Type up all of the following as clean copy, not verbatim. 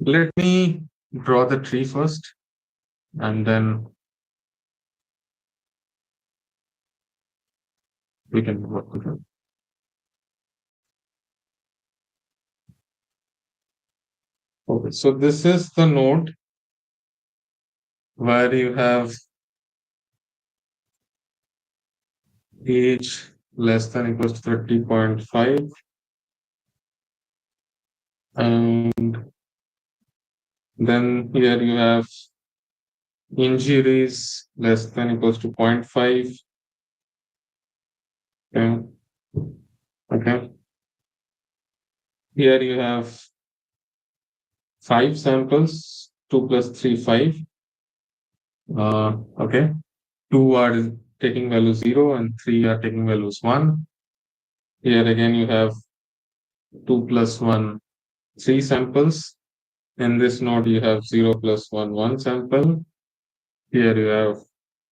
Let me draw the tree first and then we can work with it. Okay, so this is the node where you have age less than equals to 30.5 and then here you have injuries less than equals to 0.5. Okay. Okay. Here you have 5 samples, 2 plus 3, 5. Okay. 2 are taking value 0 and 3 are taking values 1. Here again you have 2 plus 1, 3 samples. In this node you have 0 plus 1, 1 sample. Here you have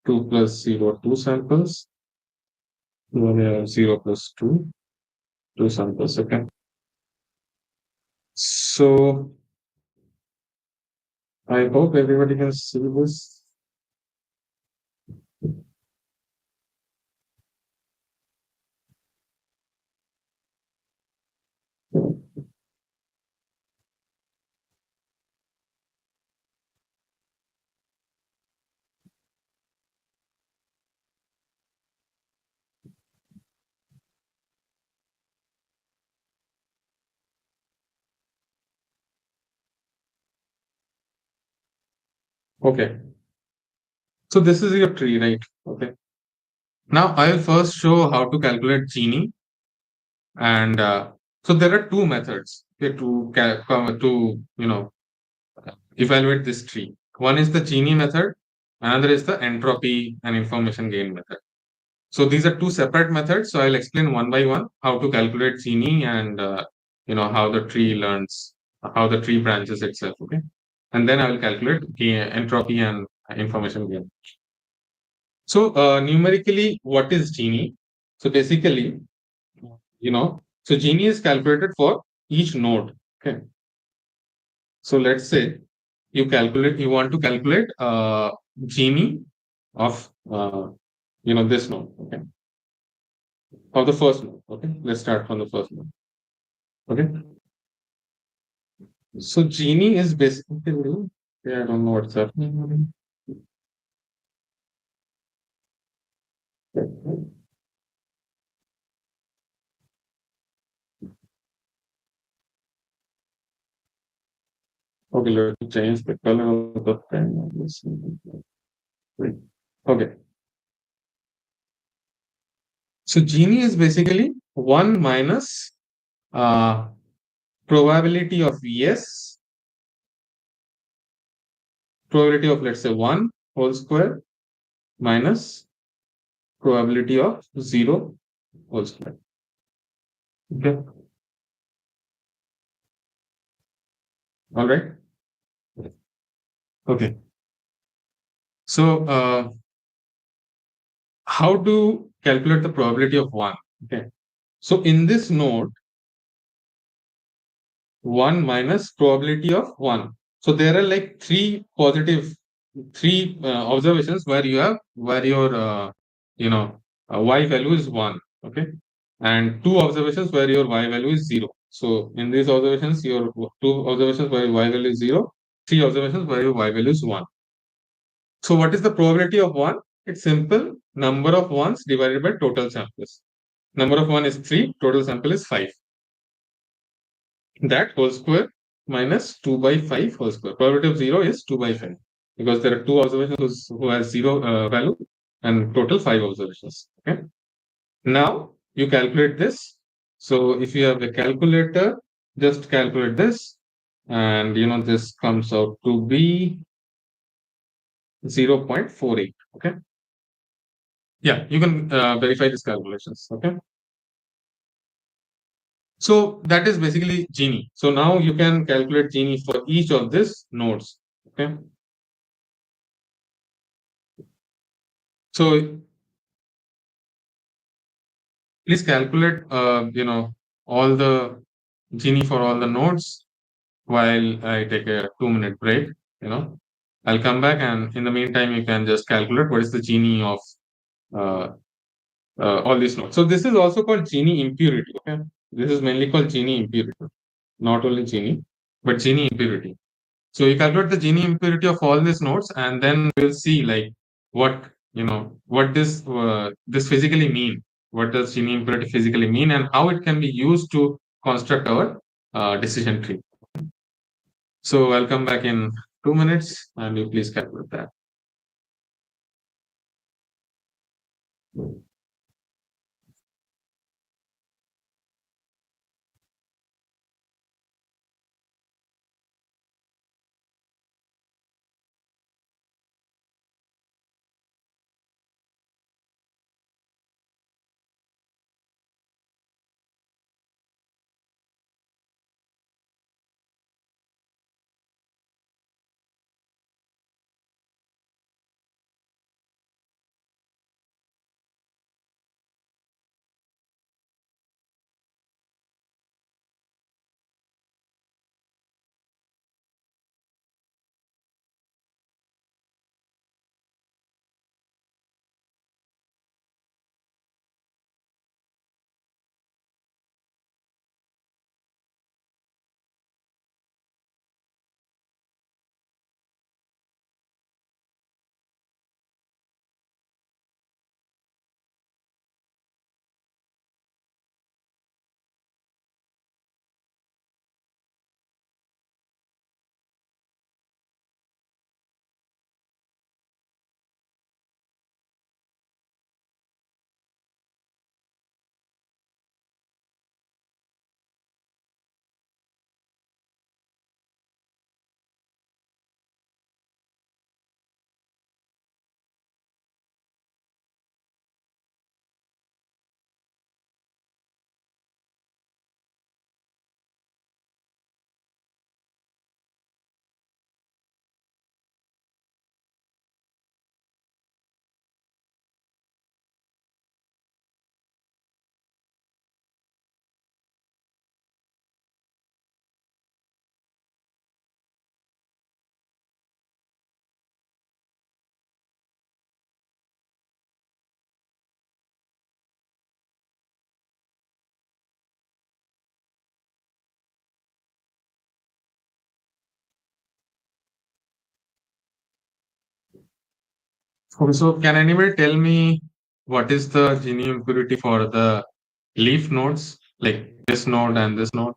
2 plus 0, 2 samples. Here you have 0 plus 2, 2 samples. Okay. So I hope everybody can see this. Okay. So this is your tree, right? Okay. Now I will first show how to calculate Gini, and so there are two methods okay, to evaluate this tree. One is the Gini method, another is the entropy and information gain method. So these are two separate methods. So I'll explain one by one how to calculate Gini and how the tree learns, how the tree branches itself. Okay, and then I will calculate entropy and information gain. So numerically, what is Gini? So basically, so Gini is calculated for each node. Okay. So let's say you want to calculate Gini of this node. Okay. Of the first node. Okay. Let's start from the first node. Okay. So Gini is basically, yeah, I don't know what's happening. Okay, let me change the color of the pen. Okay. So Gini is basically 1 minus uh, probability of yes, probability of let's say 1 whole square minus probability of 0 whole square. Okay. All right. Okay. So how to calculate the probability of 1? Okay. So in this node, 1 minus probability of 1. So there are like three observations where your y value is 1. Okay. And two observations where your y value is 0. So in these observations, your two observations where your y value is 0, three observations where your y value is 1. So what is the probability of 1? It's simple. Number of ones divided by total samples. Number of 1 is 3, total sample is 5. That whole square minus 2 by 5 whole square. Probability of 0 is 2 by 5 because there are two observations who has 0 value and total 5 observations. Okay. Now you calculate this. So if you have a calculator, just calculate this, and this comes out to be 0.48. Okay. Yeah, you can verify these calculations. Okay. So that is basically Gini. So now you can calculate Gini for each of these nodes. Okay. So please calculate, all the Gini for all the nodes. while I take a 2 minute break. You know, I'll come back, and in the meantime, you can just calculate what is the Gini of uh, all these nodes. So this is also called Gini impurity. Okay, this is mainly called Gini impurity, not only Gini, but Gini impurity. So you calculate the Gini impurity of all these nodes, and then we'll see like what what this physically mean. What does Gini impurity physically mean, and how it can be used to construct our decision tree. So I'll come back in 2 minutes, and you please calculate that. Okay, so can anybody tell me what is the Gini impurity for the leaf nodes, like this node and this node?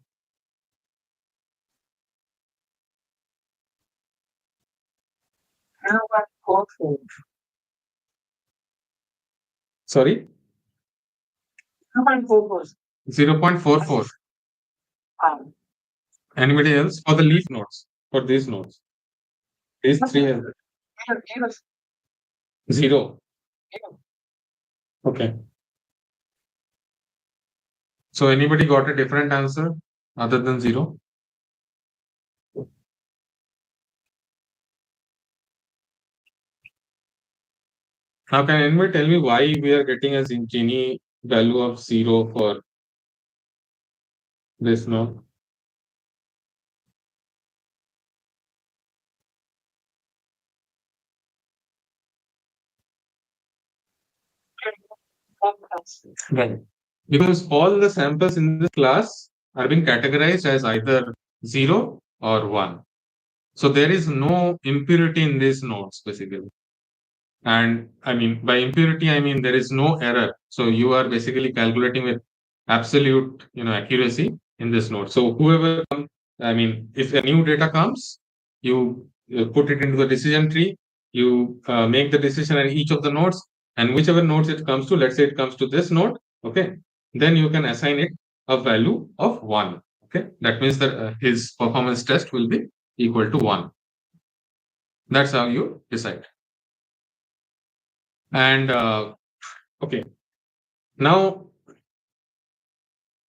0.44. Sorry? 0.44. 0.44. Anybody else for the leaf nodes? For these nodes? These three are zero. Okay. So anybody got a different answer other than zero? Now can anybody tell me why we are getting a Gini value of zero for this node? Right. Because all the samples in this class are being categorized as either 0 or 1. So there is no impurity in these nodes basically. And I mean, by impurity, I mean there is no error. So you are basically calculating with absolute, accuracy in this node. So whoever, I mean, if a new data comes, you put it into the decision tree, you make the decision at each of the nodes, and whichever nodes it comes to, let's say it comes to this node, okay, then you can assign it a value of 1. Okay, that means that his performance test will be equal to 1. That's how you decide. And okay, now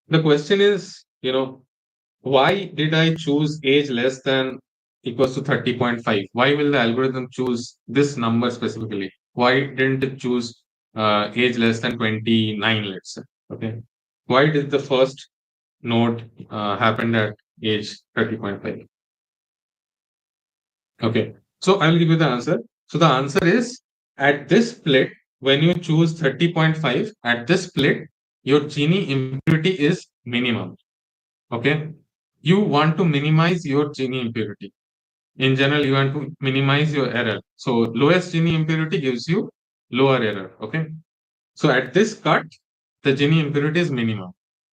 the question is, why did I choose age less than equals to 30.5? Why will the algorithm choose this number specifically? Why didn't it choose age less than 29, let's say? Okay. Why did the first node happen at age 30.5? Okay. So I will give you the answer. So the answer is at this split, when you choose 30.5, at this split, your Gini impurity is minimum. Okay. You want to minimize your Gini impurity. In general, you want to minimize your error. So lowest Gini impurity gives you lower error. Okay. So at this cut, the Gini impurity is minimum.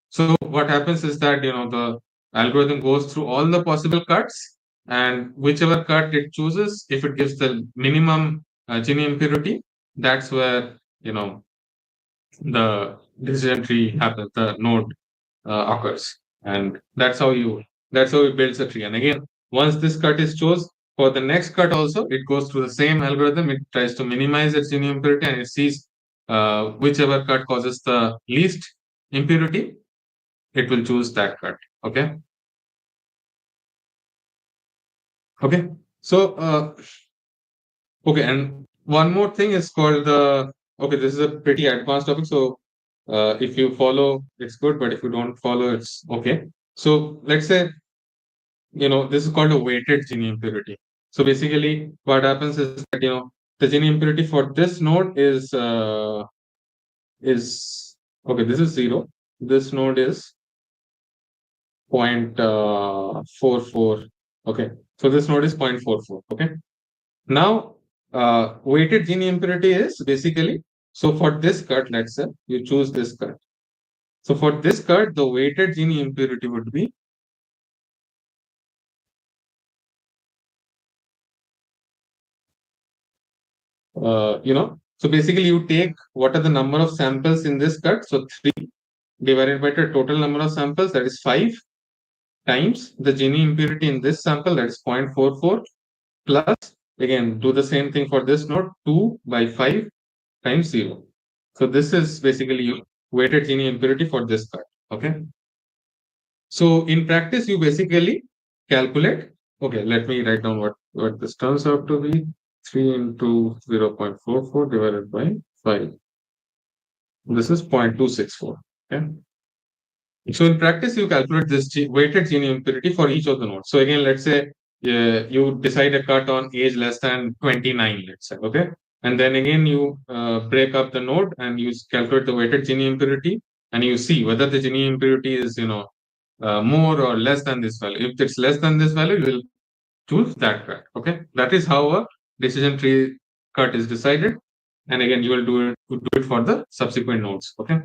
So what happens is that the algorithm goes through all the possible cuts, and whichever cut it chooses, if it gives the minimum Gini impurity, that's where the decision tree happens, the node occurs, and that's how it builds a tree. And again, once this cut is chosen, for the next cut also, it goes through the same algorithm. It tries to minimize its Gini impurity, and it sees whichever cut causes the least impurity, it will choose that cut. Okay. Okay. So, okay. And one more thing is called okay, this is a pretty advanced topic. So, if you follow, it's good. But if you don't follow, it's okay. So, let's say, this is called a weighted Gini impurity. So, basically, what happens is that, the Gini impurity for this node is, okay, this is 0. This node is 0.44. Okay. So, this node is 0.44. Okay. Now, weighted Gini impurity is basically, so for this cut, let's say you choose this cut. So for this cut, the weighted Gini impurity would be, so basically you take what are the number of samples in this cut. So 3 divided by the total number of samples, that is 5 times the Gini impurity in this sample, that is 0.44, plus again do the same thing for this node, 2 by 5 times 0. So this is basically your weighted Gini impurity for this cut. Okay. So in practice, you basically calculate. Okay, let me write down what this turns out to be. 3 into 0.44 divided by 5. This is 0.264. Okay. So in practice, you calculate this weighted Gini impurity for each of the nodes. So again, let's say you decide a cut on age less than 29, let's say, okay? And then again, you break up the node and you calculate the weighted Gini impurity, and you see whether the Gini impurity is, more or less than this value. If it's less than this value, you will choose that cut. Okay, that is how a decision tree cut is decided. And again, you will do it for the subsequent nodes. Okay.